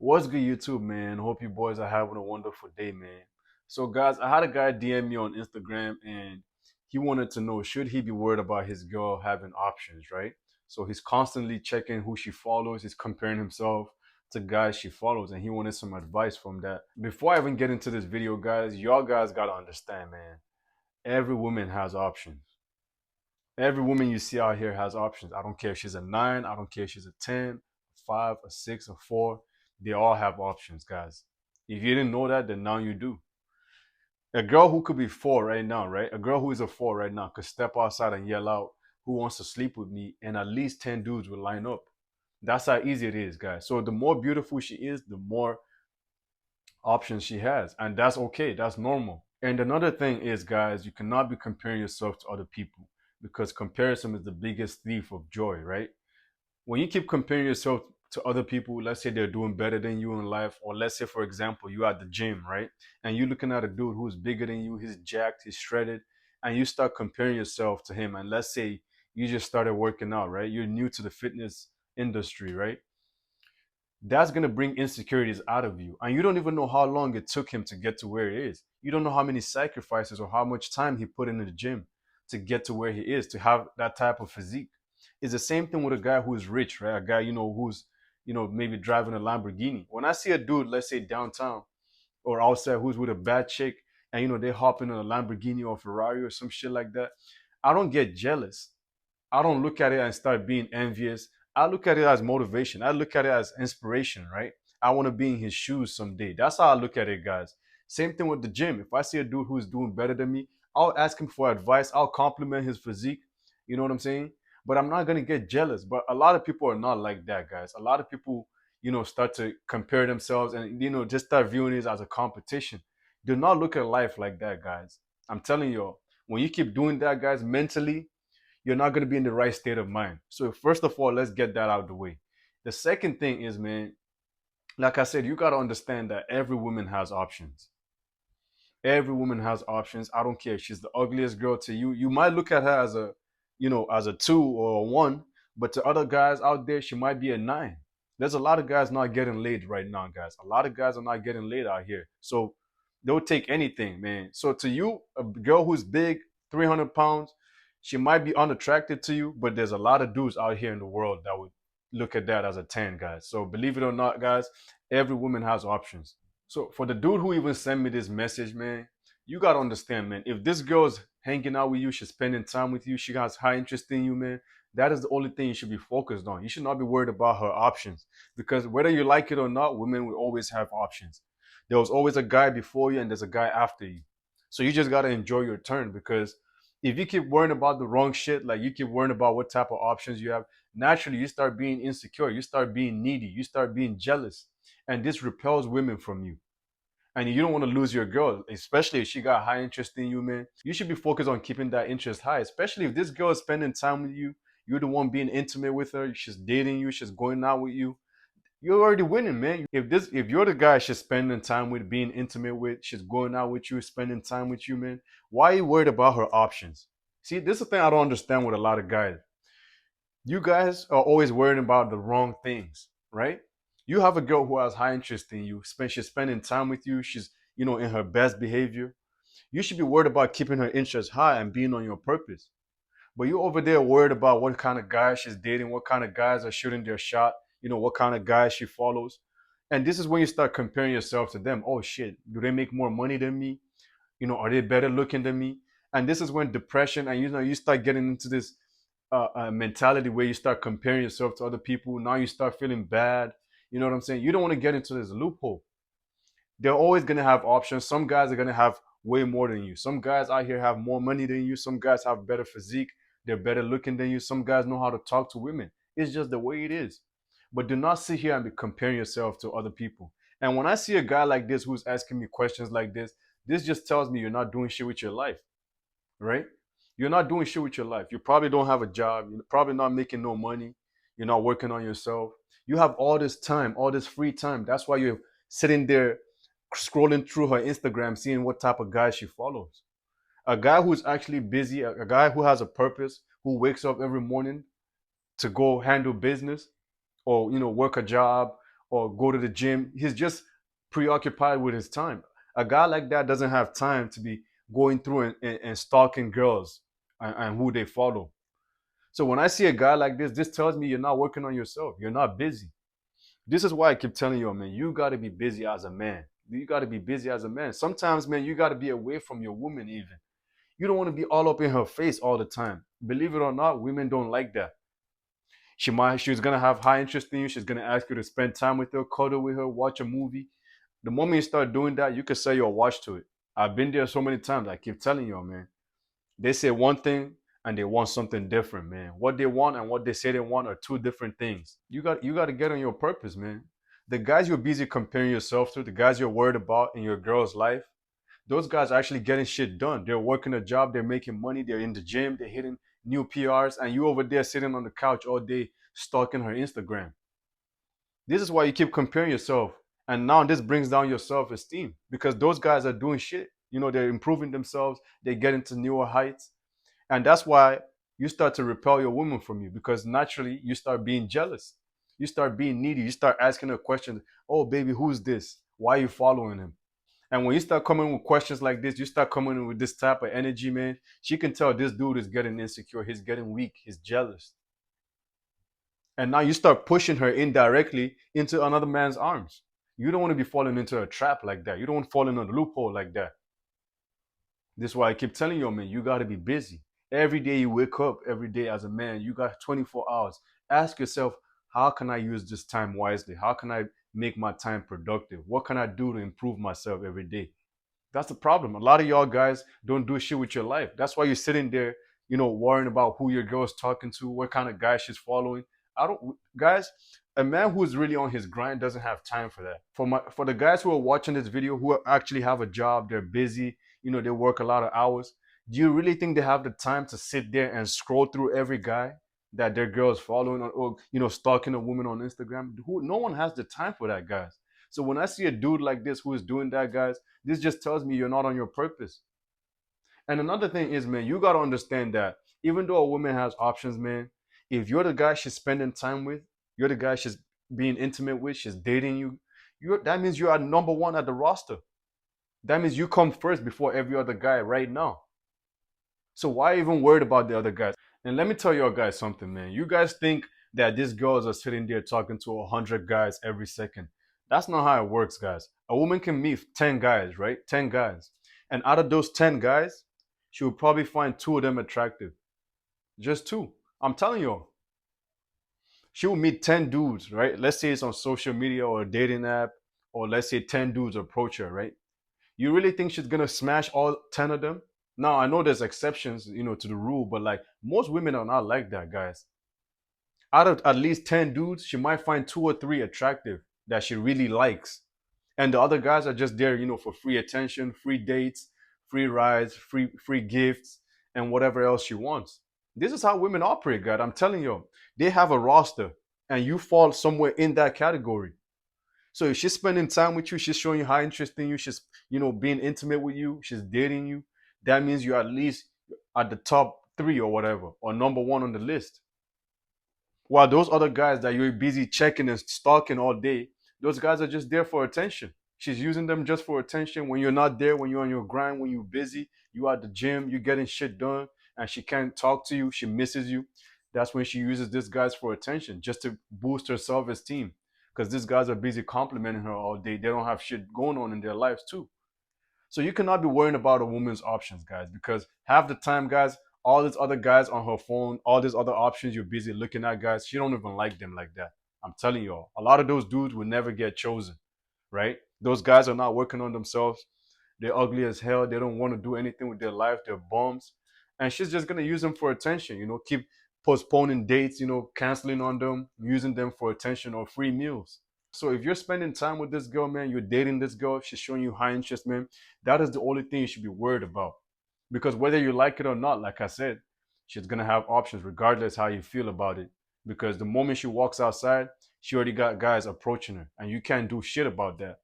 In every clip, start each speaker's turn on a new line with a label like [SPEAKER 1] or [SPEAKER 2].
[SPEAKER 1] What's good, YouTube, man? Hope you boys are having a wonderful day, man. So, guys, I had a guy DM me on Instagram and he wanted to know should he be worried about his girl having options, right? So, he's constantly checking who she follows, he's comparing himself to guys she follows, and he wanted some advice from that. Before I even get into this video, guys, y'all guys got to understand, man, every woman has options. Every woman you see out here has options. I don't care if she's a 9, I don't care if she's a 10, a 5, a 6, a 4. They all have options, guys. If you didn't know that, then now you do. A girl who could be 4 right now, right? A girl who is a 4 right now could step outside and yell out, "Who wants to sleep with me?" And at least 10 dudes will line up. That's how easy it is, guys. So the more beautiful she is, the more options she has. And that's okay. That's normal. And another thing is, guys, you cannot be comparing yourself to other people because comparison is the biggest thief of joy, right? When you keep comparing yourself to other people, let's say they're doing better than you in life, or let's say, for example, you at the gym, right? And you're looking at a dude who's bigger than you, he's jacked, he's shredded, and you start comparing yourself to him. And let's say you just started working out, right? You're new to the fitness industry, right? That's going to bring insecurities out of you. And you don't even know how long it took him to get to where he is. You don't know how many sacrifices or how much time he put into the gym to get to where he is, to have that type of physique. It's the same thing with a guy who is rich, right? A guy, who's, maybe driving a Lamborghini. When I see a dude, let's say downtown or outside, who's with a bad chick and, they hop in a Lamborghini or Ferrari or some shit like that, I don't get jealous. I don't look at it and start being envious. I look at it as motivation. I look at it as inspiration, right? I want to be in his shoes someday. That's how I look at it, guys. Same thing with the gym. If I see a dude who's doing better than me, I'll ask him for advice. I'll compliment his physique. You know what I'm saying? But I'm not going to get jealous. But a lot of people are not like that, guys. A lot of people, start to compare themselves and, just start viewing it as a competition. Do not look at life like that, guys. I'm telling you, when you keep doing that, guys, mentally, you're not going to be in the right state of mind. So first of all, let's get that out of the way. The second thing is, man, like I said, you got to understand that every woman has options. Every woman has options. I don't care if she's the ugliest girl to you. You might look at her as a, as a 2 or a 1, but to other guys out there, she might be a 9. There's a lot of guys not getting laid right now, guys. A lot of guys are not getting laid out here. So they'll take anything, man. So to you, a girl who's big, 300 pounds, she might be unattractive to you, but there's a lot of dudes out here in the world that would look at that as a 10, guys. So believe it or not, guys, every woman has options. So for the dude who even sent me this message, man, you gotta understand, man. If this girl's hanging out with you, she's spending time with you, she has high interest in you, man. That is the only thing you should be focused on. You should not be worried about her options because whether you like it or not, women will always have options. There was always a guy before you and there's a guy after you. So you just gotta enjoy your turn because if you keep worrying about the wrong shit, like you keep worrying about what type of options you have, naturally you start being insecure, you start being needy, you start being jealous, and this repels women from you. And you don't want to lose your girl, especially if she got high interest in you, man. You should be focused on keeping that interest high, especially if this girl is spending time with you. You're the one being intimate with her. She's dating you. She's going out with you. You're already winning, man. If you're the guy she's spending time with, being intimate with, she's going out with you, spending time with you, man. Why are you worried about her options? See, this is the thing I don't understand with a lot of guys. You guys are always worrying about the wrong things, right? You have a girl who has high interest in you, she's spending time with you, she's, in her best behavior. You should be worried about keeping her interest high and being on your purpose. But you over there worried about what kind of guys she's dating, what kind of guys are shooting their shot, what kind of guys she follows. And this is when you start comparing yourself to them. Oh shit, do they make more money than me? Are they better looking than me? And this is when depression and you start getting into this mentality where you start comparing yourself to other people. Now you start feeling bad. You know what I'm saying? You don't want to get into this loophole. They're always going to have options. Some guys are going to have way more than you. Some guys out here have more money than you. Some guys have better physique. They're better looking than you. Some guys know how to talk to women. It's just the way it is. But do not sit here and be comparing yourself to other people. And when I see a guy like this who's asking me questions like this just tells me you're not doing shit with your life, right? You're not doing shit with your life. You probably don't have a job. You're probably not making no money. You're not working on yourself. You have all this time, all this free time. That's why you're sitting there scrolling through her Instagram, seeing what type of guy she follows. A guy who's actually busy, a guy who has a purpose, who wakes up every morning to go handle business or work a job or go to the gym. He's just preoccupied with his time. A guy like that doesn't have time to be going through and stalking girls and who they follow. So when I see a guy like this tells me you're not working on yourself. You're not busy. This is why I keep telling you, man, you got to be busy as a man. You got to be busy as a man. Sometimes, man, you got to be away from your woman even. You don't want to be all up in her face all the time. Believe it or not, women don't like that. She's gonna have high interest in you. She's gonna ask you to spend time with her, cuddle with her, watch a movie. The moment you start doing that, you can sell your watch to it. I've been there so many times. I keep telling you, man. They say one thing and they want something different, man. What they want and what they say they want are two different things. You got to get on your purpose, man. The guys you're busy comparing yourself to, the guys you're worried about in your girl's life, those guys are actually getting shit done. They're working a job, they're making money, they're in the gym, they're hitting new PRs, and you over there sitting on the couch all day stalking her Instagram. This is why you keep comparing yourself. And now this brings down your self-esteem because those guys are doing shit. They're improving themselves, they get into newer heights. And that's why you start to repel your woman from you because naturally you start being jealous. You start being needy. You start asking her questions. Oh, baby, who's this? Why are you following him? And when you start coming with questions like this, you start coming in with this type of energy, man. She can tell this dude is getting insecure. He's getting weak. He's jealous. And now you start pushing her indirectly into another man's arms. You don't want to be falling into a trap like that. You don't want to fall in a loophole like that. This is why I keep telling you, man, you got to be busy. Every day you wake up, every day as a man, you got 24 hours. Ask yourself, how can I use this time wisely? How can I make my time productive? What can I do to improve myself every day? That's the problem. A lot of y'all guys don't do shit with your life. That's why you're sitting there, worrying about who your girl's talking to, what kind of guy she's following. I don't, guys. A man who's really on his grind doesn't have time for that. For the guys who are watching this video who actually have a job, they're busy, they work a lot of hours. Do you really think they have the time to sit there and scroll through every guy that their girl is following or stalking a woman on Instagram? No one has the time for that, guys. So when I see a dude like this who is doing that, guys, this just tells me you're not on your purpose. And another thing is, man, you got to understand that even though a woman has options, man, if you're the guy she's spending time with, you're the guy she's being intimate with, she's dating you, that means you are number one at the roster. That means you come first before every other guy right now. So why even worried about the other guys? And let me tell you guys something, man. You guys think that these girls are sitting there talking to 100 guys every second. That's not how it works, guys. A woman can meet 10 guys, right? 10 guys. And out of those 10 guys, she will probably find two of them attractive. Just two. I'm telling you. She will meet 10 dudes, right? Let's say it's on social media or a dating app, or let's say 10 dudes approach her, right? You really think she's gonna smash all 10 of them? Now I know there's exceptions, to the rule, but like most women are not like that, guys. Out of at least 10 dudes, she might find two or three attractive that she really likes. And the other guys are just there, for free attention, free dates, free rides, free gifts, and whatever else she wants. This is how women operate, guys. I'm telling you, they have a roster, and you fall somewhere in that category. So if she's spending time with you, she's showing you high interest in you, she's, being intimate with you, she's dating you, that means you're at least at the top three or whatever, or number one on the list. While those other guys that you're busy checking and stalking all day, those guys are just there for attention. She's using them just for attention. When you're not there, when you're on your grind, when you're busy, you at the gym, you're getting shit done, and she can't talk to you, she misses you. That's when she uses these guys for attention, just to boost her self-esteem. Because these guys are busy complimenting her all day. They don't have shit going on in their lives too. So you cannot be worrying about a woman's options, guys, because half the time, guys, all these other guys on her phone, all these other options you're busy looking at, guys, she don't even like them like that. I'm telling y'all, a lot of those dudes will never get chosen, right? Those guys are not working on themselves. They're ugly as hell. They don't want to do anything with their life. They're bums. And she's just going to use them for attention, keep postponing dates, canceling on them, using them for attention or free meals. So if you're spending time with this girl, man, you're dating this girl, she's showing you high interest, man, that is the only thing you should be worried about. Because whether you like it or not, like I said, she's gonna have options regardless how you feel about it. Because the moment she walks outside, she already got guys approaching her, and you can't do shit about that.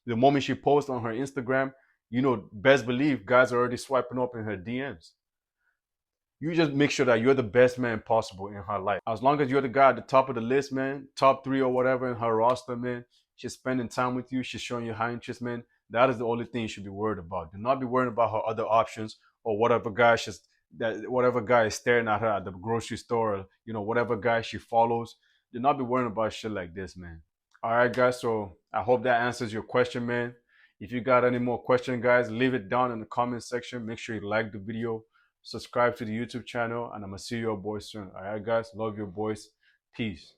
[SPEAKER 1] The moment she posts on her Instagram, best believe guys are already swiping up in her DMs. You just make sure that you're the best man possible in her life. As long as you're the guy at the top of the list, man, top three or whatever in her roster, man, she's spending time with you, she's showing you high interest, man. That is the only thing you should be worried about. Do not be worried about her other options or whatever guy is staring at her at the grocery store, or, whatever guy she follows. Do not be worrying about shit like this, man. All right, guys. So I hope that answers your question, man. If you got any more questions, guys, leave it down in the comment section. Make sure you like the video, subscribe to the YouTube channel, and I'm gonna see your boys soon. All right, guys. Love your boys. Peace.